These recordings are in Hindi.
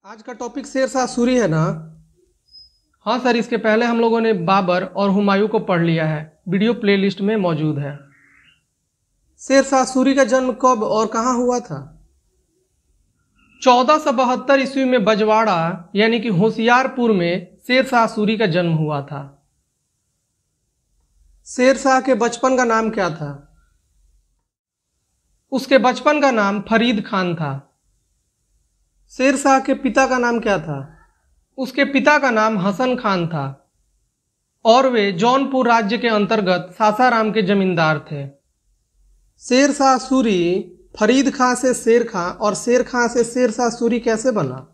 आज का टॉपिक शेर शाह सूरी है ना। हाँ सर, इसके पहले हम लोगों ने बाबर और हुमायूं को पढ़ लिया है, वीडियो प्लेलिस्ट में मौजूद है। शेर शाह सूरी का जन्म कब और कहाँ हुआ था? 1472 ईस्वी में बजवाड़ा यानी कि होशियारपुर में शेर शाह सूरी का जन्म हुआ था। शेर शाह के बचपन का नाम क्या था? उसके बचपन का नाम फरीद खान था। शेर शाह के पिता का नाम क्या था? उसके पिता का नाम हसन खान था और वे जौनपुर राज्य के अंतर्गत सासाराम के जमींदार थे। शेर शाह सूरी फरीद खां से शेर खां और शेर खां से शेर शाह सूरी कैसे बना?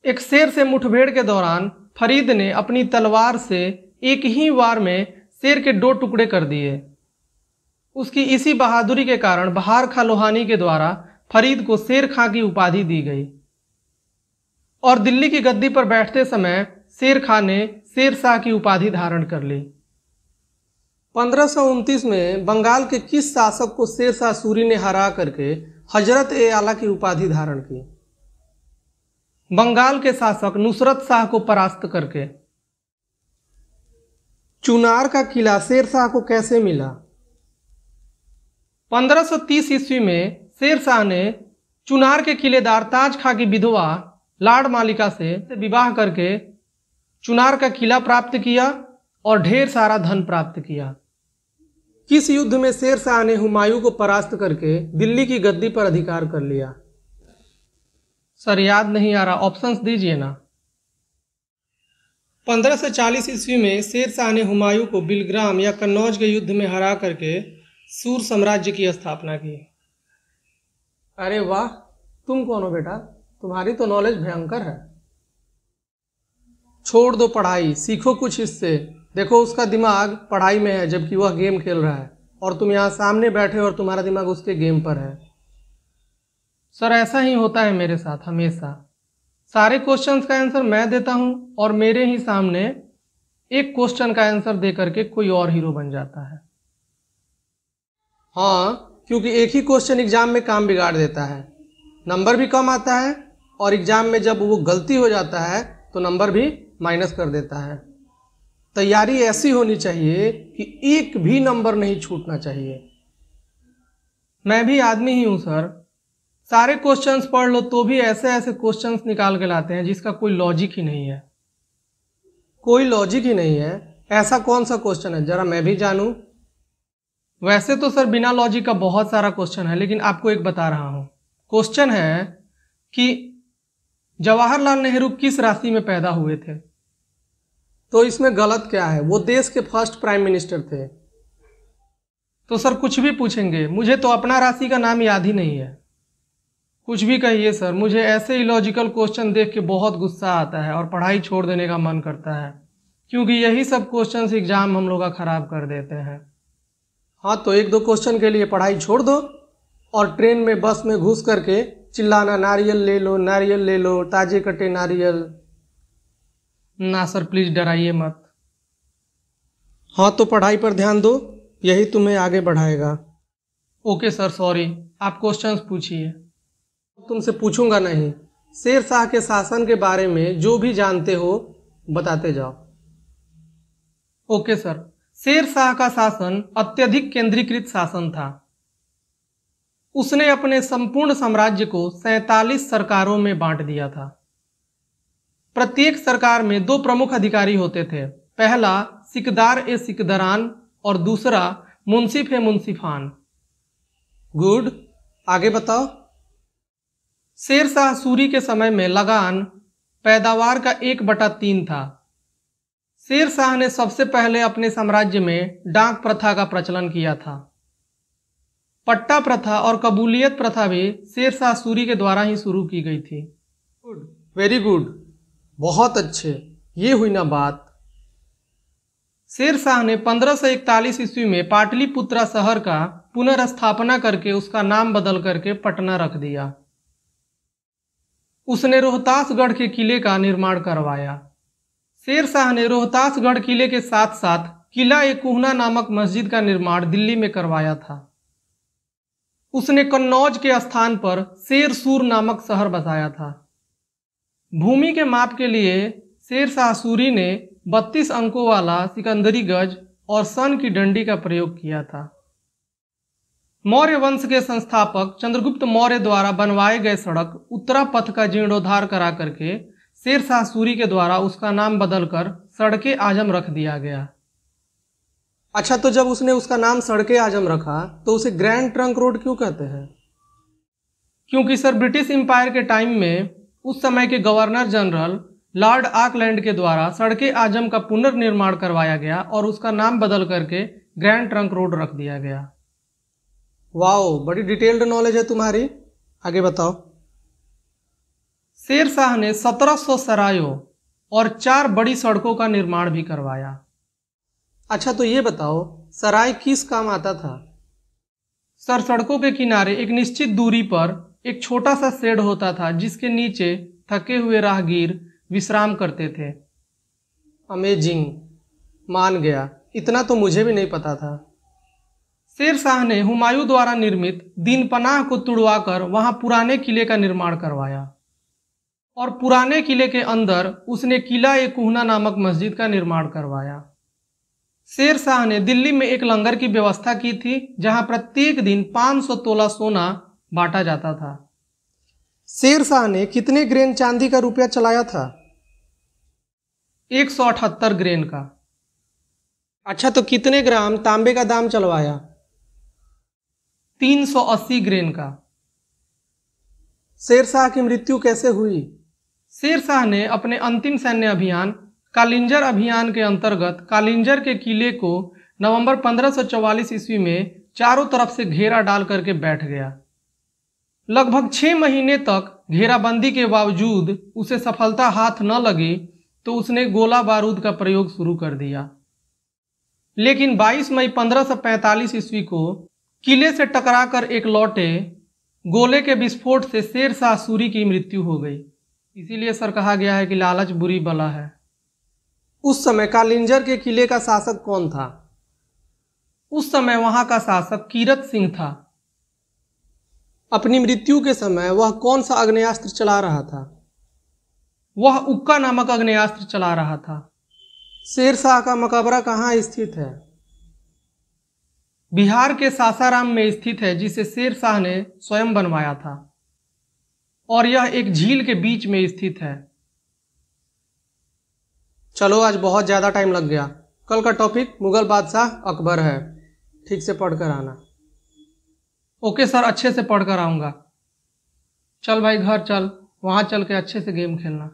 एक शेर से मुठभेड़ के दौरान फरीद ने अपनी तलवार से एक ही वार में शेर के 2 टुकड़े कर दिए। उसकी इसी बहादुरी के कारण बहार खां लोहानी के द्वारा फरीद को शेर खां की उपाधि दी गई और दिल्ली की गद्दी पर बैठते समय शेर खां ने शेर शाह की उपाधि धारण कर ली। 1529 में बंगाल के किस शासक को शेर शाह सूरी ने हरा करके हजरत ए आला की उपाधि धारण की? बंगाल के शासक नुसरत शाह को परास्त करके। चुनार का किला शेर शाह को कैसे मिला? 1530 ईस्वी में शेर शाह ने चुनार के किलेदार ताज खां की विधवा लाड़ मालिका से विवाह करके चुनार का किला प्राप्त किया और ढेर सारा धन प्राप्त किया। किस युद्ध में शेर शाह ने हुमायूं को परास्त करके दिल्ली की गद्दी पर अधिकार कर लिया? सर याद नहीं आ रहा, ऑप्शंस दीजिए ना। 1540 ईस्वी में शेर शाह ने हुमायूं को बिलग्राम या कन्नौज के युद्ध में हरा करके सूर साम्राज्य की स्थापना की। अरे वाह, तुम कौन हो बेटा? तुम्हारी तो नॉलेज भयंकर है। छोड़ दो पढ़ाई, सीखो कुछ इससे। देखो उसका दिमाग पढ़ाई में है जबकि वह गेम खेल रहा है और तुम यहाँ सामने बैठे और तुम्हारा दिमाग उसके गेम पर है। सर ऐसा ही होता है मेरे साथ हमेशा। सारे क्वेश्चंस का आंसर मैं देता हूँ और मेरे ही सामने एक क्वेश्चन का आंसर दे करके कोई और हीरो बन जाता है। हाँ, क्योंकि एक ही क्वेश्चन एग्जाम में काम बिगाड़ देता है, नंबर भी कम आता है और एग्जाम में जब वो गलती हो जाता है तो नंबर भी माइनस कर देता है। तैयारी ऐसी होनी चाहिए कि एक भी नंबर नहीं छूटना चाहिए। मैं भी आदमी ही हूँ सर, सारे क्वेश्चंस पढ़ लो तो भी ऐसे ऐसे क्वेश्चंस निकाल के लाते हैं जिसका कोई लॉजिक ही नहीं है। कोई लॉजिक ही नहीं है? ऐसा कौन सा क्वेश्चन है, जरा मैं भी जानूं। वैसे तो सर बिना लॉजिक का बहुत सारा क्वेश्चन है, लेकिन आपको एक बता रहा हूं। क्वेश्चन है कि जवाहरलाल नेहरू किस राशि में पैदा हुए थे? तो इसमें गलत क्या है? वो देश के फर्स्ट प्राइम मिनिस्टर थे। तो सर कुछ भी पूछेंगे, मुझे तो अपना राशि का नाम याद ही नहीं है। कुछ भी कहिए सर, मुझे ऐसे इलॉजिकल क्वेश्चन देख के बहुत गुस्सा आता है और पढ़ाई छोड़ देने का मन करता है, क्योंकि यही सब क्वेश्चन एग्जाम हम लोग का खराब कर देते हैं। हाँ, तो 1-2 क्वेश्चन के लिए पढ़ाई छोड़ दो और ट्रेन में बस में घुस करके चिल्लाना नारियल ले लो, नारियल ले लो, ताजे कटे नारियल। ना सर प्लीज डराइए मत। हाँ, तो पढ़ाई पर ध्यान दो, यही तुम्हें आगे बढ़ाएगा। ओके सर, सॉरी, आप क्वेश्चंस पूछिए। तुमसे पूछूंगा नहीं। शेर शाह के शासन के बारे में जो भी जानते हो बताते जाओ। ओके सर, शेर शाह का शासन अत्यधिक केंद्रीकृत शासन था। उसने अपने संपूर्ण साम्राज्य को 47 सरकारों में बांट दिया था। प्रत्येक सरकार में 2 प्रमुख अधिकारी होते थे, पहला सिकदार ए सिकदरान और दूसरा मुंसिफ ए मुंसिफान। गुड, आगे बताओ। शेर शाह सूरी के समय में लगान पैदावार का 1/3 था। शेर शाह ने सबसे पहले अपने साम्राज्य में डाक प्रथा का प्रचलन किया था। पट्टा प्रथा और कबूलियत प्रथा भी शेर शाह सूरी के द्वारा ही शुरू की गई थी। गुड, वेरी गुड, बहुत अच्छे, ये हुई ना बात। शेर शाह ने 1541 ईस्वी में पाटलिपुत्रा शहर का पुनर्स्थापना करके उसका नाम बदल करके पटना रख दिया। उसने रोहतासगढ़ के किले का निर्माण करवाया। शेर शाह ने रोहतासगढ़ किले के साथ साथ किला ए कुहना नामक मस्जिद का निर्माण दिल्ली में करवाया था। उसने कन्नौज के स्थान पर शेर सूर नामक शहर बसाया था। भूमि के माप के लिए शेर शाह सूरी ने 32 अंकों वाला सिकंदरी गज और सन की डंडी का प्रयोग किया था। मौर्य वंश के संस्थापक चंद्रगुप्त मौर्य द्वारा बनवाए गए सड़क उत्तरा पथ का जीर्णोद्धार करा करके शेर शाह सूरी के द्वारा उसका नाम बदलकर सड़के आजम रख दिया गया। अच्छा, तो जब उसने उसका नाम सड़के आजम रखा तो उसे ग्रैंड ट्रंक रोड क्यों कहते हैं? क्योंकि सर ब्रिटिश एम्पायर के टाइम में उस समय के गवर्नर जनरल लॉर्ड ऑकलैंड के द्वारा सड़के आजम का पुनर्निर्माण करवाया गया और उसका नाम बदल करके ग्रैंड ट्रंक रोड रख दिया गया। वाओ, बड़ी डिटेल्ड नॉलेज है तुम्हारी। आगे बताओ। शेर शाह ने 1700 सरायों और 4 बड़ी सड़कों का निर्माण भी करवाया। अच्छा, तो ये बताओ सराय किस काम आता था? सर, सड़कों के किनारे एक निश्चित दूरी पर एक छोटा सा शेड होता था जिसके नीचे थके हुए राहगीर विश्राम करते थे। अमेजिंग, मान गया। इतना तो मुझे भी नहीं पता था। शेर शाह ने हुमायूं द्वारा निर्मित दीनपनाह को तुड़वाकर वहां पुराने किले का निर्माण करवाया और पुराने किले के अंदर उसने किला ए कुहना नामक मस्जिद का निर्माण करवाया। शेर शाह ने दिल्ली में एक लंगर की व्यवस्था की थी जहां प्रत्येक दिन 500 तोला सोना बांटा जाता था। शेर शाह ने कितने ग्रेन चांदी का रुपया चलाया था? 178 ग्रेन का। अच्छा, तो कितने ग्राम तांबे का दाम चलवाया? 380 ग्रेन का। शेर शाह की मृत्यु कैसे हुई? शेर शाह ने अपने अंतिम सैन्य अभियान कालिंजर अभियान के अंतर्गत कालिंजर के किले को नवंबर 1544 ईस्वी में चारों तरफ से घेरा डाल करके बैठ गया। लगभग 6 महीने तक घेराबंदी के बावजूद उसे सफलता हाथ न लगी तो उसने गोला बारूद का प्रयोग शुरू कर दिया। लेकिन 22 मई 1545 ईस्वी को किले से टकराकर एक लौटे गोले के विस्फोट से शेर शाह सूरी की मृत्यु हो गई। इसीलिए सर कहा गया है कि लालच बुरी बला है। उस समय कालिंजर के किले का शासक कौन था? उस समय वहां का शासक कीरत सिंह था। अपनी मृत्यु के समय वह कौन सा आग्नेयास्त्र चला रहा था? वह उक्का नामक आग्नेयास्त्र चला रहा था। शेर शाह का मकबरा कहाँ स्थित है? बिहार के सासाराम में स्थित है जिसे शेर शाह ने स्वयं बनवाया था और यह एक झील के बीच में स्थित है। चलो, आज बहुत ज़्यादा टाइम लग गया। कल का टॉपिक मुगल बादशाह अकबर है। ठीक से पढ़कर आना। ओके सर, अच्छे से पढ़कर आऊँगा। चल भाई घर चल, वहाँ चल के अच्छे से गेम खेलना।